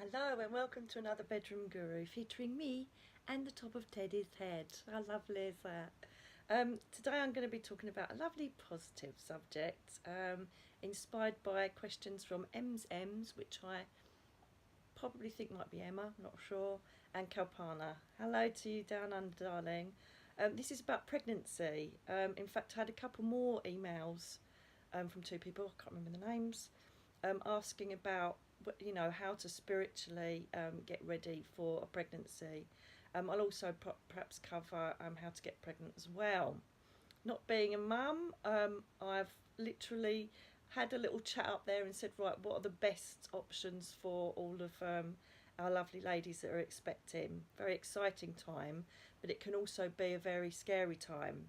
Hello and welcome to another Bedroom Guru featuring me and the top of Teddy's head. How lovely is that? Today I'm going to be talking about a lovely positive subject inspired by questions from M's, which I probably think might be Emma, not sure, and Kalpana. Hello to you down under, darling. This is about pregnancy. In fact, I had a couple more emails from two people, I can't remember the names, asking about how to spiritually get ready for a pregnancy. I'll also perhaps cover how to get pregnant as well. Not being a mum, I've literally had a little chat up there and said, right, what are the best options for all of our lovely ladies that are expecting? Very exciting time, but it can also be a very scary time.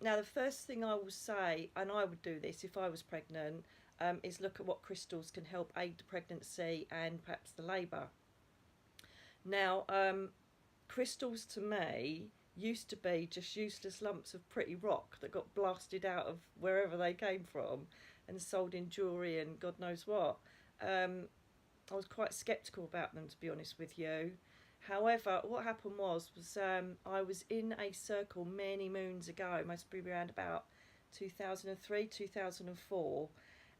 Now, the first thing I will say, and I would do this if I was pregnant, is look at what crystals can help aid the pregnancy and perhaps the labour. Now, crystals to me used to be just useless lumps of pretty rock that got blasted out of wherever they came from and sold in jewellery and God knows what. I was quite sceptical about them, to be honest with you. However, what happened was I was in a circle many moons ago, must be around about 2003, 2004,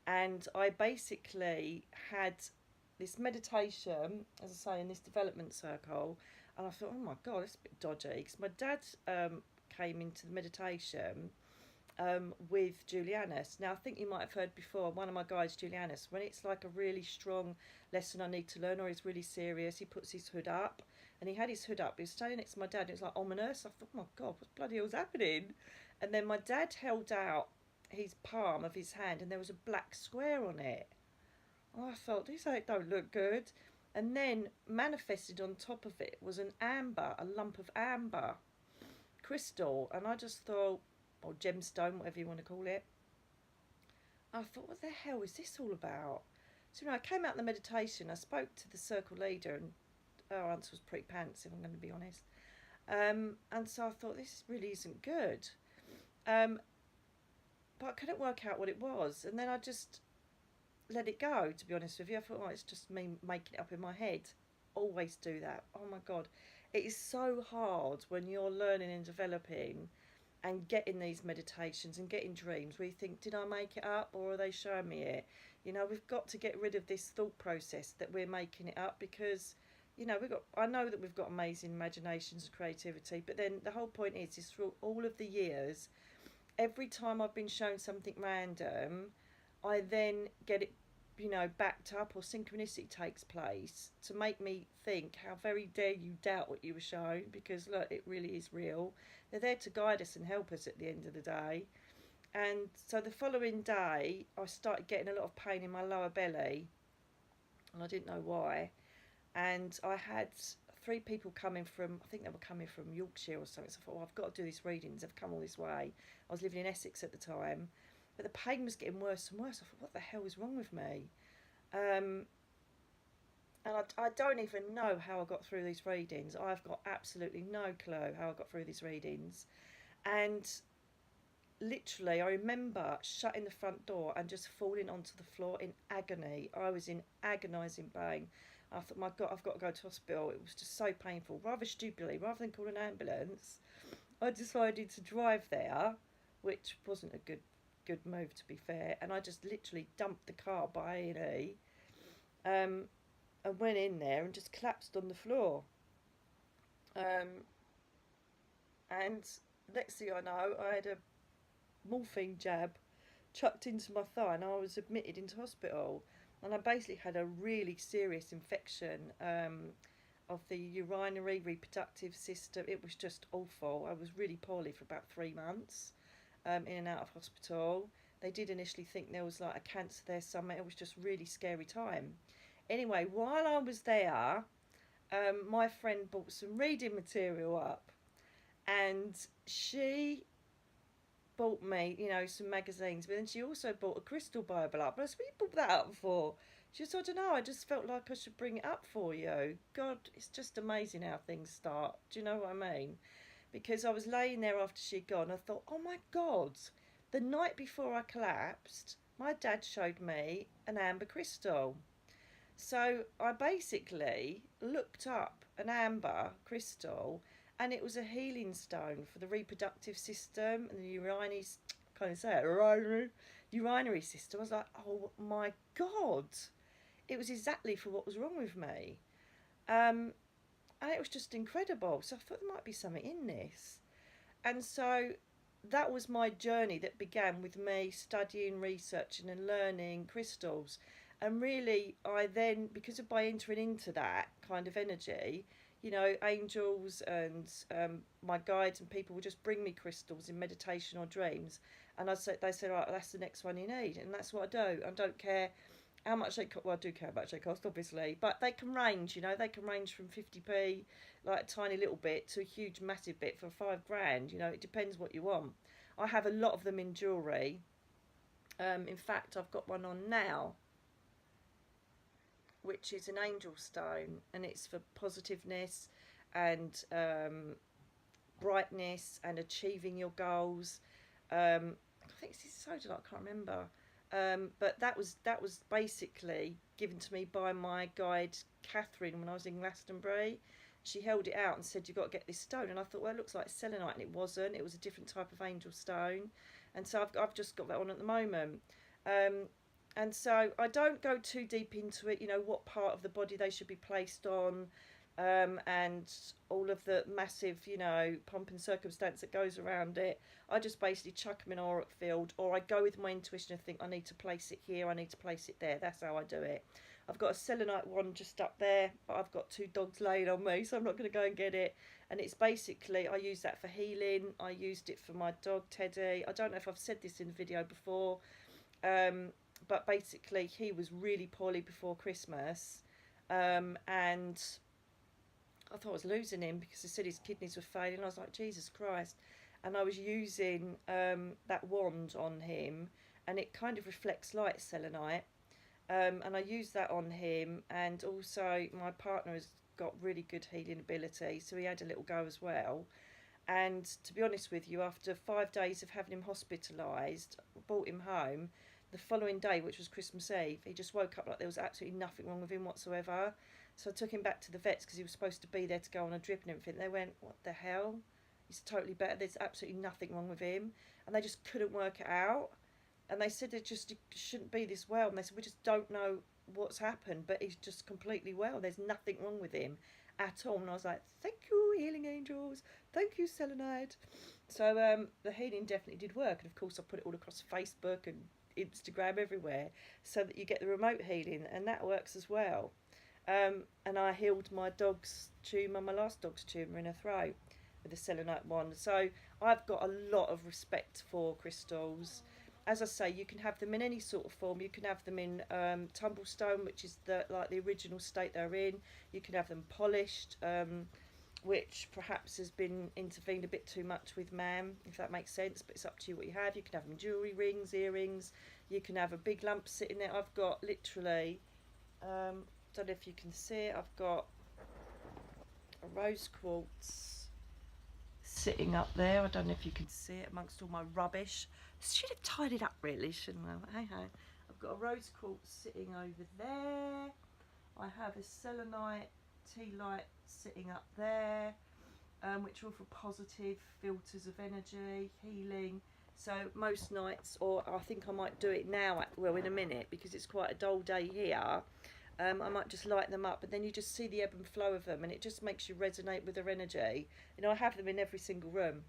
and I basically had this meditation, as I say, in this development circle, and I thought, oh my God, it's a bit dodgy, because my dad came into the meditation with Julianus. Now, I think you might have heard before, one of my guides, Julianus, when it's like a really strong lesson I need to learn or he's really serious, he puts his hood up. And he had his hood up. He was standing next to my dad. And it was like ominous. I thought, oh my God, what bloody hell's happening? And then my dad held out his palm of his hand and there was a black square on it. Oh, I thought, these don't look good. And then manifested on top of it was a lump of amber crystal. And I just thought, or gemstone, whatever you want to call it. I thought, what the hell is this all about? So I came out of the meditation, I spoke to the circle leader, and our answer was pretty pants, if I'm going to be honest. And so I thought, this really isn't good. But I couldn't work out what it was. And then I just let it go, to be honest with you. I thought, oh, it's just me making it up in my head. Always do that. Oh my God. It is so hard when you're learning and developing and getting these meditations and getting dreams where you think, did I make it up or are they showing me it? We've got to get rid of this thought process that we're making it up, because I know that we've got amazing imaginations and creativity, but then the whole point is through all of the years, every time I've been shown something random, I then get it backed up, or synchronicity takes place to make me think, how very dare you doubt what you were shown, because look, it really is real. They're there to guide us and help us at the end of the day. And so the following day I started getting a lot of pain in my lower belly and I didn't know why. And I had three people coming from, I think they were coming from Yorkshire or something, so I thought, I've got to do this readings, they've come all this way. I was living in Essex at the time, but the pain was getting worse and worse. I thought, what the hell is wrong with me? And I don't even know how I got through these readings. I've got absolutely no clue how I got through these readings. And literally, I remember shutting the front door and just falling onto the floor in agony. I was in agonising pain. I thought, my God, I've got to go to hospital. It was just so painful. Rather stupidly, rather than call an ambulance, I decided to drive there, which wasn't a good move, to be fair, and I just literally dumped the car by A&E, and went in there and just collapsed on the floor. And next thing I know, I had a morphine jab chucked into my thigh and I was admitted into hospital, and I basically had a really serious infection of the urinary reproductive system. It was just awful. I was really poorly for about 3 months. In and out of hospital. They did initially think there was like a cancer there somewhere. It was just really scary time. Anyway, while I was there, my friend bought some reading material up, and she bought me, some magazines, but then she also bought a crystal Bible up. And I said, what you bought that up for? She said, I don't know, I just felt like I should bring it up for you. God, it's just amazing how things start. Do you know what I mean? Because I was laying there after she'd gone. I thought, oh my God, the night before I collapsed, my dad showed me an amber crystal. So I basically looked up an amber crystal, and it was a healing stone for the reproductive system and the urinary, kind of say it, urinary system. I was like, oh my God, it was exactly for what was wrong with me. Um, and it was just incredible. So I thought there might be something in this. And so that was my journey that began with me studying, researching, and learning crystals. And really, I then, because of by entering into that kind of energy, angels and my guides and people would just bring me crystals in meditation or dreams, and they said, right, that's the next one you need, and that's what I do. I don't care how much they cost. Well, I do care how much they cost, obviously, but they can range. They can range from 50p, like a tiny little bit, to a huge, massive bit for 5 grand. It depends what you want. I have a lot of them in jewellery. In fact, I've got one on now, which is an angel stone, and it's for positiveness and brightness and achieving your goals. I think it's so I can't remember. But that was basically given to me by my guide Catherine when I was in Glastonbury. She held it out and said, "You've got to get this stone." And I thought, well, it looks like selenite, and it wasn't. It was a different type of angel stone, and so I've just got that on at the moment. Um, and so I don't go too deep into it. What part of the body they should be placed on, and all of the massive, pomp and circumstance that goes around it. I just basically chuck them in an auric field, or I go with my intuition and think I need to place it here, I need to place it there. That's how I do it. I've got a selenite one just up there, but I've got 2 dogs laying on me, so I'm not going to go and get it. And it's basically, I use that for healing. I used it for my dog Teddy. I don't know if I've said this in the video before, but basically he was really poorly before Christmas, and I thought I was losing him because they said his kidneys were failing. I was like, Jesus Christ. And I was using that wand on him, and it kind of reflects light, selenite. And I used that on him, and also my partner has got really good healing ability, so he had a little go as well. And to be honest with you, after 5 days of having him hospitalised, brought him home. The following day, which was Christmas Eve, he just woke up like there was absolutely nothing wrong with him whatsoever. So I took him back to the vets because he was supposed to be there to go on a drip and everything. They went, "What the hell? He's totally better. There's absolutely nothing wrong with him." And they just couldn't work it out. And they said it shouldn't be this well. And they said, "We just don't know what's happened, but he's just completely well. There's nothing wrong with him at all." And I was like, "Thank you, healing angels. Thank you, selenite." So the healing definitely did work. And of course, I put it all across Facebook and Instagram, everywhere, so that you get the remote healing, and that works as well. And I healed my dog's tumour, my last dog's tumour in her throat, with a selenite wand. So I've got a lot of respect for crystals. As I say, you can have them in any sort of form. You can have them in tumblestone, which is the original state they're in. You can have them polished, which perhaps has been intervened a bit too much with man, if that makes sense, but it's up to you what you have. You can have them jewellery, rings, earrings. You can have a big lump sitting there. I've got literally, don't know if you can see it, I've got a rose quartz sitting up there. I don't know if you can see it amongst all my rubbish. Should have tied it up really, shouldn't I? But hey ho. I've got a rose quartz sitting over there. I have a selenite tea light sitting up there, which are all for positive filters of energy, healing. So most nights, or I think I might do it now, well, in a minute, because it's quite a dull day here. I might just light them up, but then you just see the ebb and flow of them, and it just makes you resonate with their energy. I have them in every single room.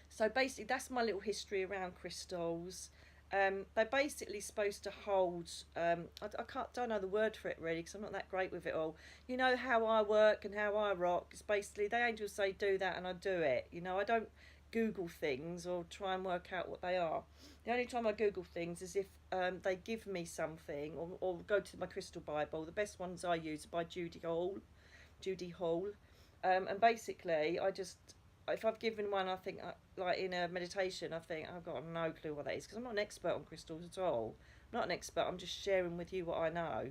So basically, that's my little history around crystals. They're basically supposed to hold, don't know the word for it really, because I'm not that great with it all. You know how I work and how I rock. It's basically, the angels say do that and I do it. I don't Google things or try and work out what they are. The only time I Google things is if they give me something, or go to my crystal Bible. The best ones I use are by Judy Hall. And basically, if I've given one, I think, like in a meditation, I think, I've got no clue what that is, because I'm not an expert on crystals at all. I'm not an expert, I'm just sharing with you what I know.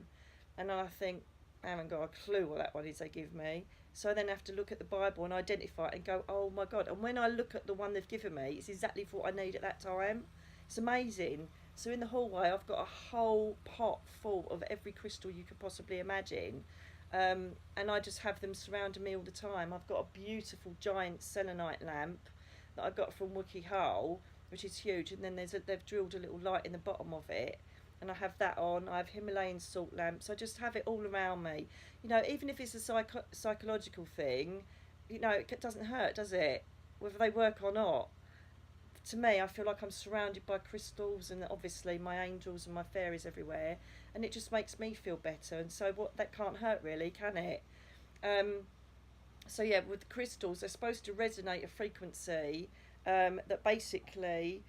And I think, I haven't got a clue what that one is they give me. So I then have to look at the Bible and identify it and go, oh my God. And when I look at the one they've given me, it's exactly for what I need at that time. It's amazing. So in the hallway, I've got a whole pot full of every crystal you could possibly imagine. And I just have them surrounding me all the time. I've got a beautiful giant selenite lamp that I got from Wookie Hole, which is huge, and then they've drilled a little light in the bottom of it, and I have that on. I have Himalayan salt lamps. I just have it all around me. You know, even if it's a psychological thing, you know, it doesn't hurt, does it? Whether they work or not. To me, I feel like I'm surrounded by crystals and obviously my angels and my fairies everywhere, and it just makes me feel better. And so, what that can't hurt, really, can it? Um, so yeah, with the crystals, they're supposed to resonate a frequency that basically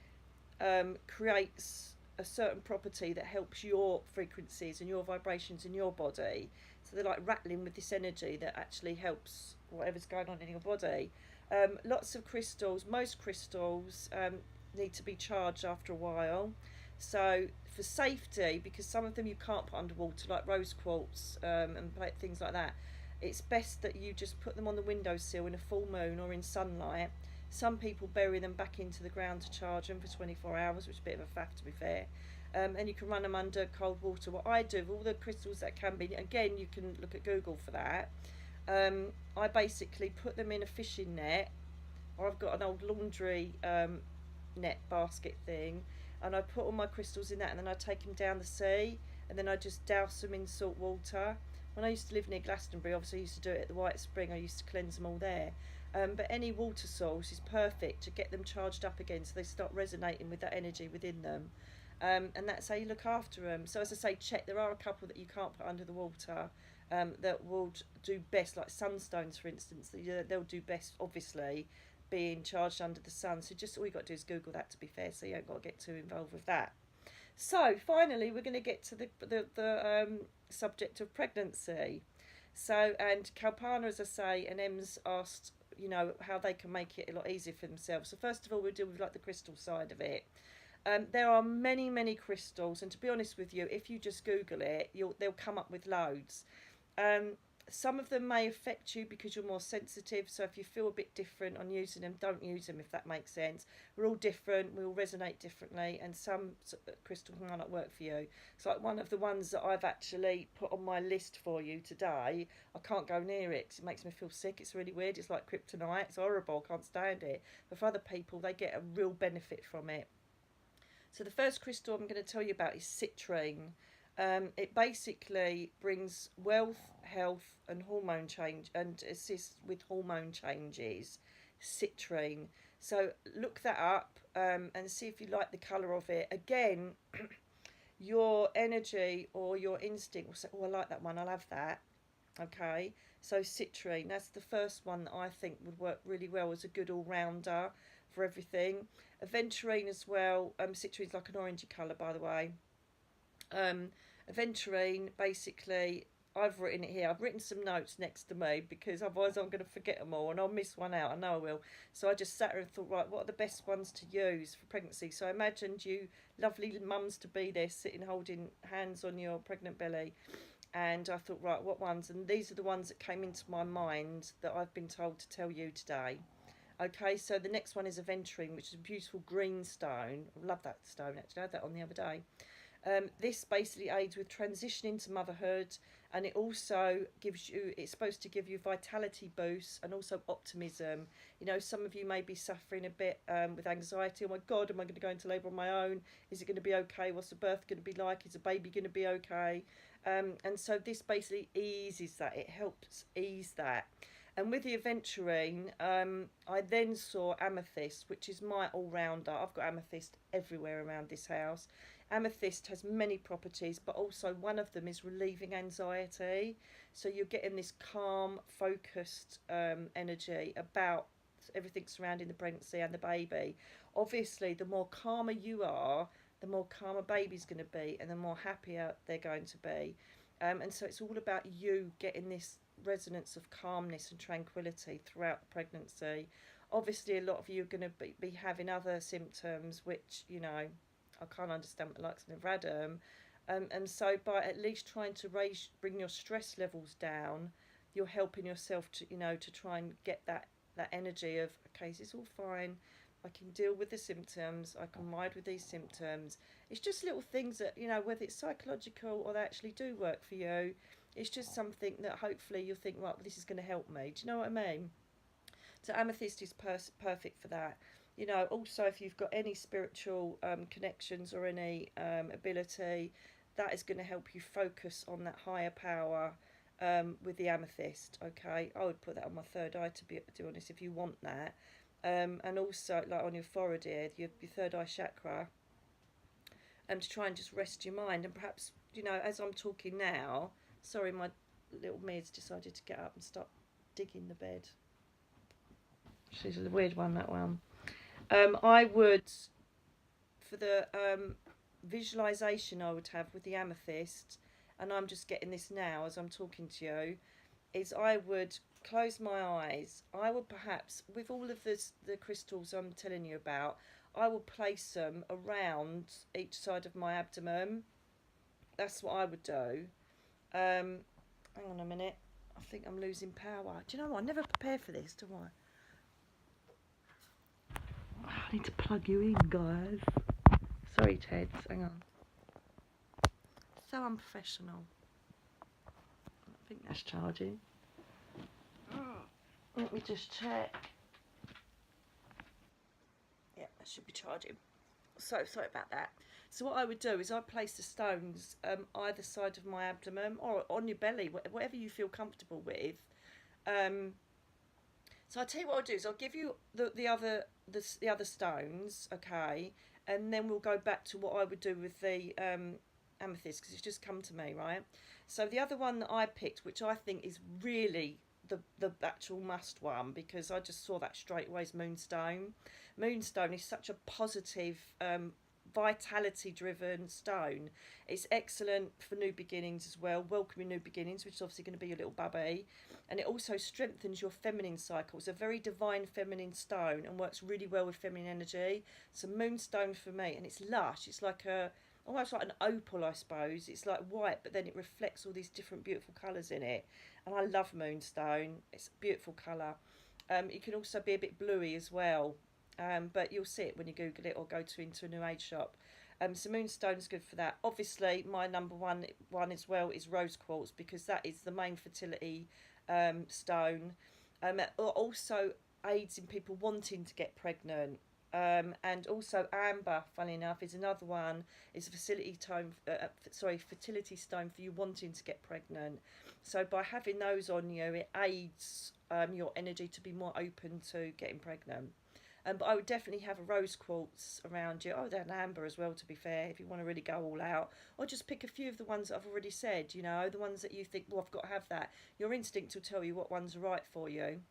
creates a certain property that helps your frequencies and your vibrations in your body. So they're like rattling with this energy that actually helps whatever's going on in your body. Lots of crystals, most crystals need to be charged after a while. So for safety, because some of them you can't put underwater, like rose quartz and things like that, it's best that you just put them on the windowsill in a full moon or in sunlight. Some people bury them back into the ground to charge them for 24 hours, which is a bit of a faff, to be fair. And you can run them under cold water. What I do with all the crystals that can be, again, you can look at Google for that. I basically put them in a fishing net, or I've got an old laundry net basket thing, and I put all my crystals in that, and then I take them down the sea, and then I just douse them in salt water. When I used to live near Glastonbury, obviously I used to do it at the White Spring. I used to cleanse them all there. But any water source is perfect to get them charged up again, so they start resonating with that energy within them. And that's how you look after them. So as I say, check. There are a couple that you can't put under the water that will do best, like sunstones, for instance. They'll do best, obviously, being charged under the sun. So just all you got to do is Google that, to be fair, so you ain't got to get too involved with that. So finally, we're going to get to the subject of pregnancy. So, and Kalpana, as I say, and Em's asked, you know, how they can make it a lot easier for themselves. So first of all, we'll deal with like the crystal side of it. There are many crystals, and to be honest with you, if you just Google it, they'll come up with loads. Some of them may affect you because you're more sensitive, so if you feel a bit different on using them, don't use them, if that makes sense. We're all different, we all resonate differently, and some crystals might not work for you. So like one of the ones that I've actually put on my list for you today, I can't go near it because it makes me feel sick. It's really weird. It's like kryptonite. It's horrible. I can't stand it. But for other people, they get a real benefit from it. So the first crystal I'm going to tell you about is citrine. It basically brings wealth, health, and hormone change, and assists with hormone changes. Citrine. So look that up and see if you like the colour of it. Again, your energy or your instinct will say, "Oh, I like that one. I'll have that." Okay. So citrine. That's the first one that I think would work really well as a good all-rounder for everything. Aventurine as well. Citrine's like an orangey colour, by the way. Aventurine, basically, I've written it here. I've written some notes next to me because otherwise I'm going to forget them all and I'll miss one out. I know I will. So I just sat here and thought, right, what are the best ones to use for pregnancy? So I imagined you lovely mums to be there sitting holding hands on your pregnant belly. And I thought, right, what ones? And these are the ones that came into my mind that I've been told to tell you today. Okay, so the next one is aventurine, which is a beautiful green stone. I love that stone, actually. I had that on the other day. This basically aids with transitioning to motherhood, and it also gives you, it's supposed to give you vitality boosts and also optimism. You know, some of you may be suffering a bit with anxiety. Oh my God, am I going to go into labour on my own? Is it going to be okay? What's the birth going to be like? Is the baby going to be okay? And so this basically eases that. It helps ease that. And with the aventurine, I then saw amethyst, which is my all-rounder. I've got amethyst everywhere around this house. Amethyst has many properties, but also one of them is relieving anxiety. So you're getting this calm, focused energy about everything surrounding the pregnancy and the baby. Obviously, the more calmer you are, the more calmer baby's going to be, and the more happier they're going to be. And so it's all about you getting this resonance of calmness and tranquility throughout the pregnancy. Obviously, a lot of you are going to be having other symptoms, which, you know, I can't understand what the likes of had them. And so by at least trying to bring your stress levels down, you're helping yourself to, you know, to try and get that energy of, okay, is this all fine? I can deal with the symptoms. I can ride with these symptoms. It's just little things that, you know, whether it's psychological or they actually do work for you. It's just something that hopefully you'll think, right, well, this is going to help me. Do you know what I mean? So amethyst is perfect for that. You know, also if you've got any spiritual connections or any ability, that is going to help you focus on that higher power with the amethyst. Okay, I would put that on my third eye, to be honest, if you want that. And also like on your forehead here, your third eye chakra, to try and just rest your mind. And perhaps, you know, as I'm talking now, sorry, my little Mia's decided to get up and start digging the bed. She's a weird one, that one. I would, for the visualization I would have with the amethyst, and I'm just getting this now as I'm talking to you, is I would close my eyes. I would perhaps, with all of the crystals I'm telling you about, I will place them around each side of my abdomen. That's what I would do. Hang on a minute. I think I'm losing power. Do you know what? I never prepare for this, do I? I need to plug you in, guys. Sorry, Ted. Hang on. So unprofessional. I think that's charging. Let me just check. Yeah, that should be charging. So sorry about that. So what I would do is I'd place the stones either side of my abdomen or on your belly, whatever you feel comfortable with. So I'll tell you what I'll do is I'll give you the other stones, okay, and then we'll go back to what I would do with the amethyst, because it's just come to me, right? So the other one that I picked, which I think is really the actual must one, because I just saw that straight away, is Moonstone. Moonstone is such a positive, vitality driven stone. It's excellent for new beginnings as well, welcoming new beginnings, which is obviously going to be your little bubby, and it also strengthens your feminine cycle. It's a very divine feminine stone and works really well with feminine energy. So Moonstone for me, and it's lush. It's like almost like an opal, I suppose. It's like white, but then it reflects all these different beautiful colours in it, and I love Moonstone. It's a beautiful colour. It can also be a bit bluey as well, but you'll see it when you Google it or go into a New Age shop. So Moonstone is good for that. Obviously, my number one as well is rose quartz, because that is the main fertility stone. It also aids in people wanting to get pregnant. And also amber, funny enough, is another one. It's a fertility stone for you wanting to get pregnant. So by having those on you, it aids your energy to be more open to getting pregnant. But I would definitely have a rose quartz around you. Oh, then amber as well, to be fair, if you want to really go all out. Or just pick a few of the ones that I've already said, you know, the ones that you think, well, I've got to have that. Your instinct will tell you what ones are right for you.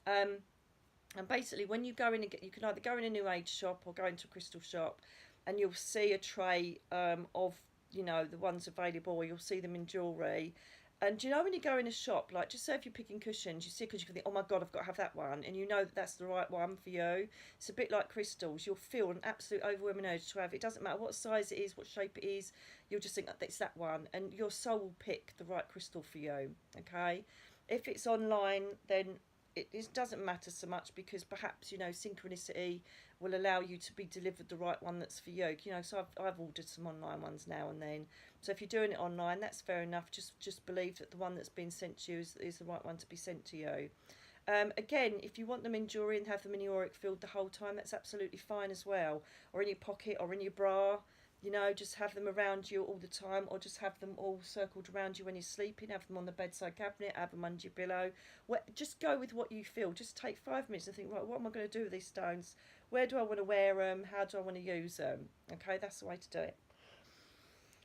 And basically, when you go in and you can either go in a New Age shop or go into a crystal shop, and you'll see a tray of, you know, the ones available, or you'll see them in jewellery. And do you know when you go in a shop, like, just say if you're picking cushions, you see, because you can think, oh my God, I've got to have that one, and you know that that's the right one for you. It's a bit like crystals. You'll feel an absolute overwhelming urge to have it. It doesn't matter what size it is, what shape it is. You'll just think, it's that one, and your soul will pick the right crystal for you, okay? If it's online, then it doesn't matter so much, because perhaps, you know, synchronicity will allow you to be delivered the right one that's for you. You know, so I've ordered some online ones now and then. So if you're doing it online, that's fair enough. Just believe that the one that's been sent to you is the right one to be sent to you. Again, if you want them in jewellery and have them in your auric field the whole time, that's absolutely fine as well. Or in your pocket or in your bra. You know, just have them around you all the time, or just have them all circled around you when you're sleeping. Have them on the bedside cabinet, have them under your pillow. Just go with what you feel. Just take 5 minutes and think, right, what am I going to do with these stones? Where do I want to wear them? How do I want to use them? Okay, that's the way to do it.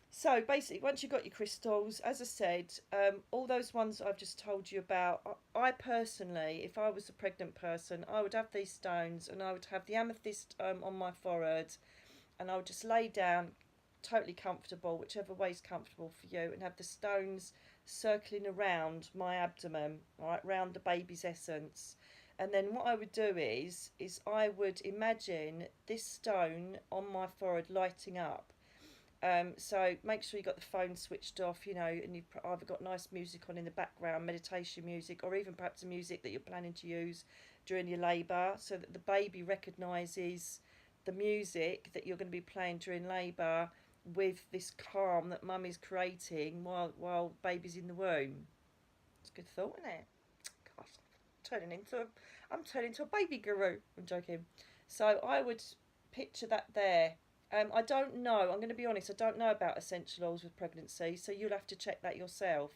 So basically, once you've got your crystals, as I said, all those ones I've just told you about, I personally, if I was a pregnant person, I would have these stones, and I would have the amethyst on my forehead, and I would just lay down totally comfortable, whichever way is comfortable for you, and have the stones circling around my abdomen, right, round the baby's essence. And then what I would do is I would imagine this stone on my forehead lighting up, So make sure you got the phone switched off, you know, and you've either got nice music on in the background, meditation music, or even perhaps a music that you're planning to use during your labour, so that the baby recognises the music that you're going to be playing during labour with this calm that mum is creating while baby's in the womb. It's a good thought, isn't it? Gosh, I'm turning into a baby guru. I'm joking. So I would picture that there. I don't know. I'm going to be honest. I don't know about essential oils with pregnancy, so you'll have to check that yourself.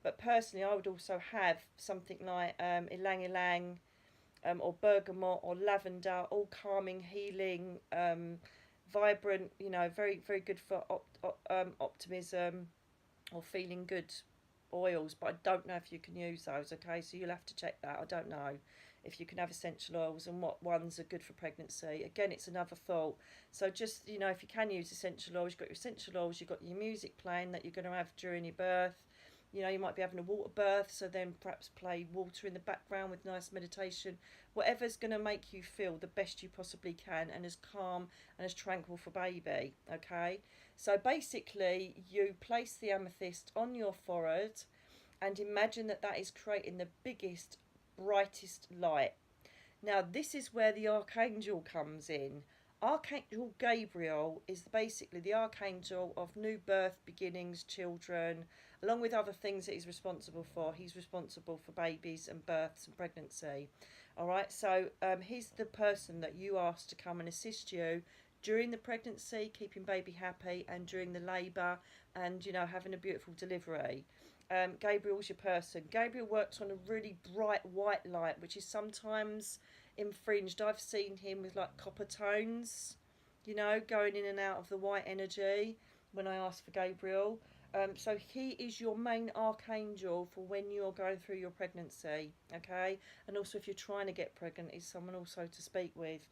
But personally, I would also have something like ylang ylang, or bergamot or lavender, all calming, healing, vibrant. You know, very very good for optimism or feeling good oils. But I don't know if you can use those. Okay, so you'll have to check that. I don't know if you can have essential oils and what ones are good for pregnancy. Again, it's another thought. So just, you know, if you can use essential oils, you've got your essential oils, you've got your music playing that you're going to have during your birth. You know, you might be having a water birth, so then perhaps play water in the background with nice meditation. Whatever's going to make you feel the best you possibly can and as calm and as tranquil for baby. Okay, so basically you place the amethyst on your forehead and imagine that that is creating the biggest, brightest light. Now, this is where the archangel comes in. Archangel Gabriel is basically the archangel of new birth, beginnings, children, along with other things that he's responsible for. He's responsible for babies and births and pregnancy. All right, so he's the person that you ask to come and assist you during the pregnancy, keeping baby happy, and during the labour, and, you know, having a beautiful delivery. Gabriel's your person. Gabriel works on a really bright white light, which is sometimes infringed. I've seen him with like copper tones, you know, going in and out of the white energy when I ask for Gabriel. So he is your main archangel for when you're going through your pregnancy, okay? And also if you're trying to get pregnant, he's someone also to speak with.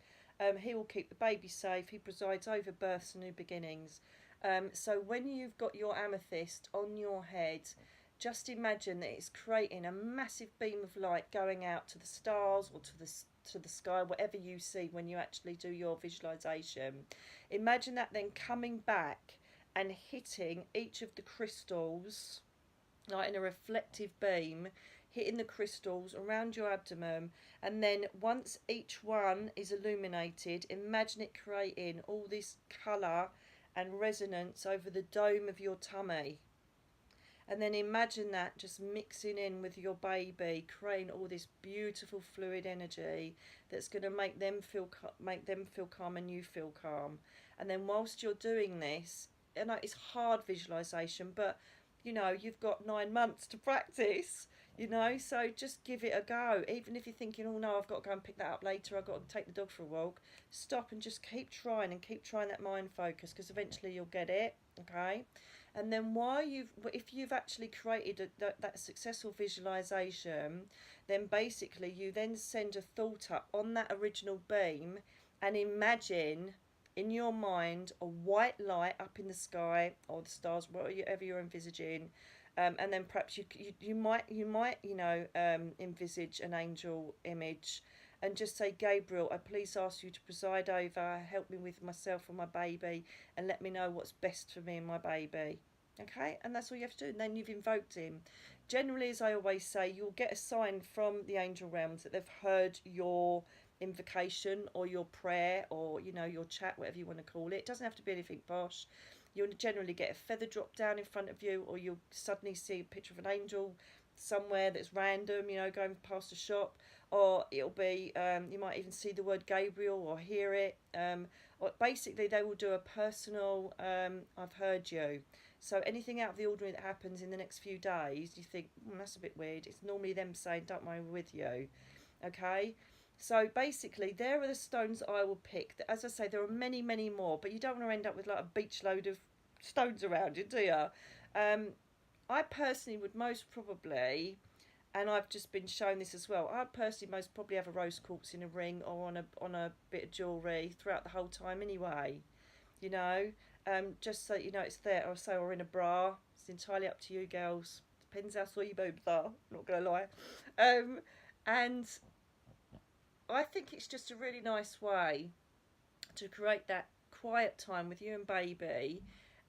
He will keep the baby safe. He presides over births and new beginnings. So when you've got your amethyst on your head, just imagine that it's creating a massive beam of light going out to the stars or to the sky, whatever you see when you actually do your visualization. Imagine that then coming back and hitting each of the crystals, like in a reflective beam, hitting the crystals around your abdomen, and then once each one is illuminated, imagine it creating all this colour and resonance over the dome of your tummy. And then imagine that just mixing in with your baby, creating all this beautiful fluid energy that's going to make them feel calm and you feel calm. And then whilst you're doing this, I know it's hard visualization, but you know, you've got 9 months to practice, you know, so just give it a go. Even if you're thinking, oh no, I've got to go and pick that up later, I've got to take the dog for a walk, stop and just keep trying that mind focus, because eventually you'll get it. Okay, and then if you've actually created that successful visualization, then basically you then send a thought up on that original beam and imagine in your mind a white light up in the sky or the stars, whatever you're envisaging, and then perhaps you might envisage an angel image, and just say, Gabriel, I please ask you to preside over, help me with myself and my baby, and let me know what's best for me and my baby. Okay, and that's all you have to do, and then you've invoked him. Generally, as I always say, you'll get a sign from the angel realms that they've heard your invocation or your prayer, or you know, your chat, whatever you want to call it. It doesn't have to be anything posh. You'll generally get a feather drop down in front of you, or you'll suddenly see a picture of an angel somewhere that's random, you know, going past a shop, or it'll be you might even see the word Gabriel or hear it, or basically they will do a personal I've heard you. So anything out of the ordinary that happens in the next few days, you think, that's a bit weird, it's normally them saying, don't worry, we're with you. Okay, so basically there are the stones that I will pick. As I say, there are many many more, but you don't want to end up with like a beach load of stones around you, do you? I personally would most probably, and I've just been shown this as well, I'd personally most probably have a rose quartz in a ring or on a bit of jewellery throughout the whole time anyway, you know, just so you know it's there, or in a bra. It's entirely up to you, girls. Depends how sore your boobs are, not gonna lie. And I think it's just a really nice way to create that quiet time with you and baby,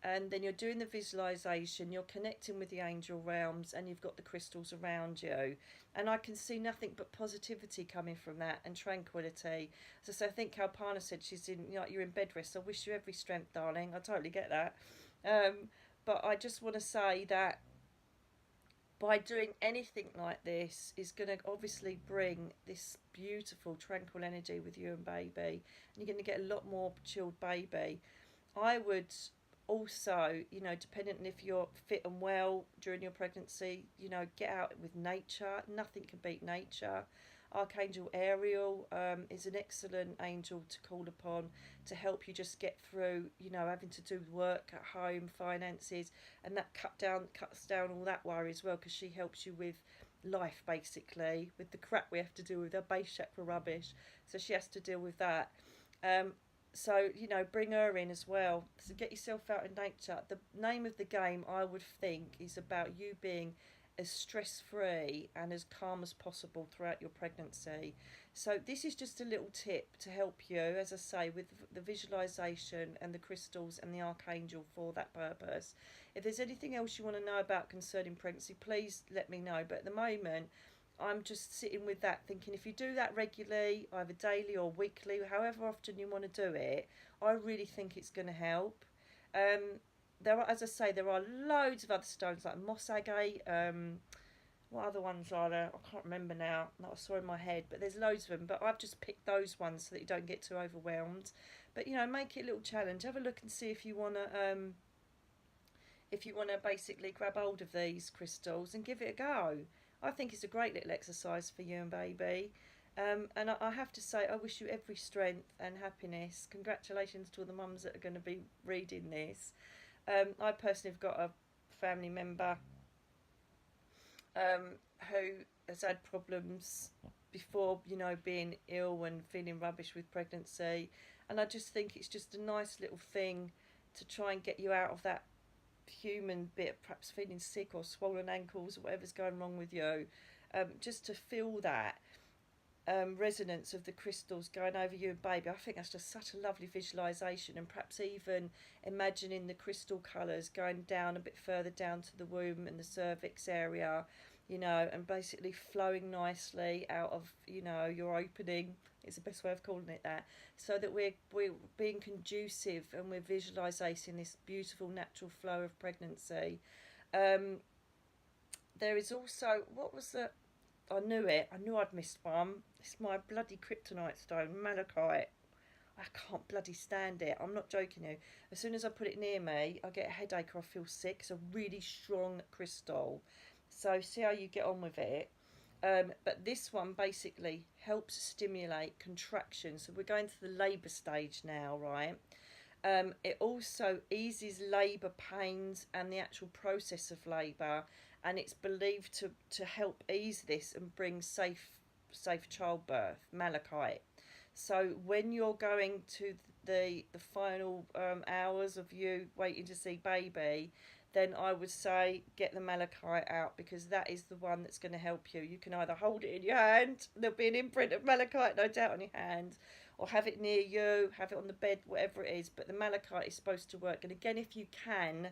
and then you're doing the visualization, you're connecting with the angel realms, and you've got the crystals around you. And I can see nothing but positivity coming from that, and tranquility. So I think Kalpana said she's in, you know, you're in bed rest. I wish you every strength, darling. I totally get that. But I just want to say that by doing anything like this is going to obviously bring this beautiful tranquil energy with you and baby, and you're going to get a lot more chilled baby. I would also, you know, depending on if you're fit and well during your pregnancy, you know, get out with nature. Nothing can beat nature. Archangel Ariel is an excellent angel to call upon to help you just get through, you know, having to do work at home, finances, and that cuts down all that worry as well, because she helps you with life, basically, with the crap we have to deal with, our base chakra rubbish. So she has to deal with that. So, you know, bring her in as well. So get yourself out in nature. The name of the game, I would think, is about you being as stress-free and as calm as possible throughout your pregnancy. So this is just a little tip to help you, as I say, with the visualization and the crystals and the archangel for that purpose. If there's anything else you want to know about concerning pregnancy, please let me know. But at the moment, I'm just sitting with that, thinking if you do that regularly, either daily or weekly, however often you want to do it, I really think it's going to help. There are, as I say, there are loads of other stones like moss agate. What other ones are there? I can't remember now. That I saw in my head, but there's loads of them. But I've just picked those ones so that you don't get too overwhelmed. But you know, make it a little challenge. Have a look and see if you wanna basically grab hold of these crystals and give it a go. I think it's a great little exercise for you and baby. And I have to say, I wish you every strength and happiness. Congratulations to all the mums that are going to be reading this. I personally have got a family member who has had problems before, you know, being ill and feeling rubbish with pregnancy. And I just think it's just a nice little thing to try and get you out of that human bit, perhaps feeling sick or swollen ankles or whatever's going wrong with you. Just to feel that resonance of the crystals going over you and baby. I think that's just such a lovely visualization, and perhaps even imagining the crystal colours going down a bit further down to the womb and the cervix area, you know, and basically flowing nicely out of, you know, your opening is the best way of calling it that, so that we're being conducive and we're visualizing this beautiful natural flow of pregnancy. There is also, what was the, I knew it. I knew I'd missed one. It's my bloody kryptonite stone, malachite. I can't bloody stand it. I'm not joking you. As soon as I put it near me, I get a headache or I feel sick. It's a really strong crystal. So see how you get on with it. But this one basically helps stimulate contraction. So we're going to the labour stage now, right? It also eases labour pains and the actual process of labour, and it's believed to help ease this and bring safe childbirth, malachite. So when you're going to the final hours of you waiting to see baby, then I would say get the malachite out, because that is the one that's going to help you. You can either hold it in your hand, there'll be an imprint of malachite no doubt on your hand, or have it near you, have it on the bed, whatever it is. But the malachite is supposed to work. And again, if you can,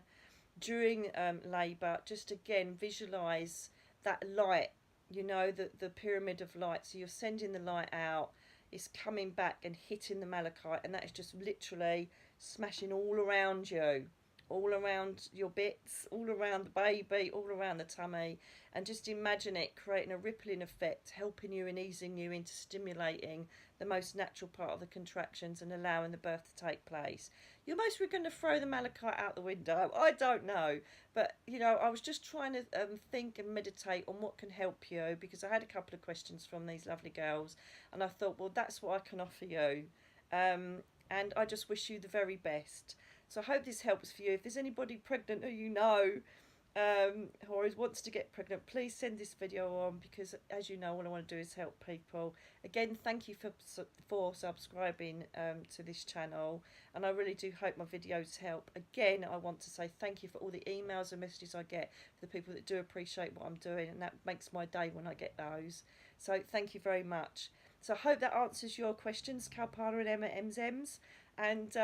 during labour, just again visualise that light, you know, the pyramid of light. So you're sending the light out, it's coming back and hitting the malachite, and that is just literally smashing all around you, all around your bits, all around the baby, all around the tummy. And just imagine it creating a rippling effect, helping you and easing you into stimulating the most natural part of the contractions and allowing the birth to take place. You're mostly going to throw the malachite out the window. I don't know. But, you know, I was just trying to think and meditate on what can help you, because I had a couple of questions from these lovely girls. And I thought, well, that's what I can offer you. And I just wish you the very best. So I hope this helps for you. If there's anybody pregnant who you know, or wants to get pregnant, please send this video on, because as you know, all I want to do is help people. Again, thank you for subscribing to this channel, and I really do hope my videos help. Again, I want to say thank you for all the emails and messages I get, for the people that do appreciate what I'm doing, and that makes my day when I get those. So thank you very much. So I hope that answers your questions, Kalpana and Emma MZems. And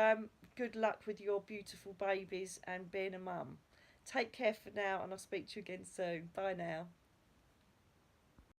good luck with your beautiful babies and being a mum. Take care for now, and I'll speak to you again soon. Bye now.